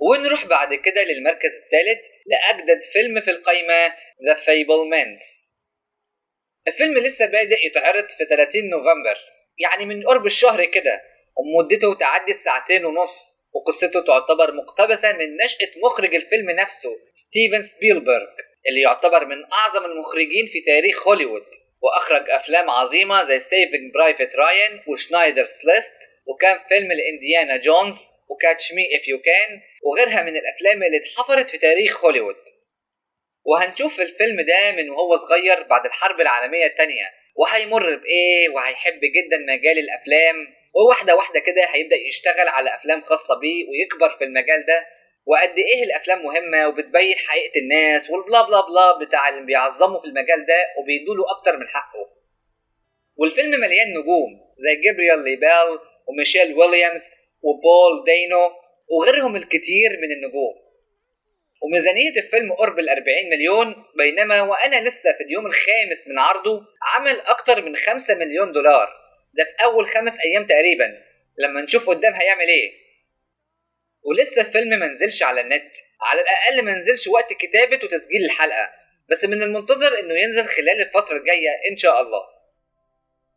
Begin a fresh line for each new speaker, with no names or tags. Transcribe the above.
ونروح بعد كده للمركز الثالث لأجدد فيلم في القائمة The Fabelmans. الفيلم لسه بادئ يتعرض في 30 نوفمبر، يعني من قرب الشهر كده، ومدته تعدي 2.5 ساعة، وقصته تعتبر مقتبسة من نشأة مخرج الفيلم نفسه ستيفن سبيلبرغ، اللي يعتبر من أعظم المخرجين في تاريخ هوليوود، وأخرج أفلام عظيمة زي سيفينج برايفت رايان وشنايدر's ليست، وكان فيلم الإنديانا جونز وكاتش مي إف يو كان، وغيرها من الأفلام اللي اتحفرت في تاريخ هوليوود. وهنشوف الفيلم ده من وهو صغير بعد الحرب العالمية التانية، وهيمر بإيه، وهيحب جدا مجال الأفلام، وواحدة واحدة كده هيبدأ يشتغل على أفلام خاصة بيه ويكبر في المجال ده، وقد إيه الأفلام مهمة وبتبين حقيقة الناس والبلا بلا بلا بتاع اللي بيعظموا في المجال ده وبيدوله أكتر من حقه. والفيلم مليان نجوم زي جابرييل ليبال وميشيل ويليامز وبول دينو وغيرهم الكتير من النجوم. وميزانية الفيلم قرب 40 مليون، بينما وأنا لسه في اليوم الخامس من عرضه عمل أكتر من 5 مليون دولار، ده في أول 5 أيام تقريبا. لما نشوف قدام هيعمل إيه. ولسه الفيلم منزلش على النت، على الأقل منزلش وقت كتابة وتسجيل الحلقة، بس من المنتظر إنه ينزل خلال الفترة الجاية إن شاء الله.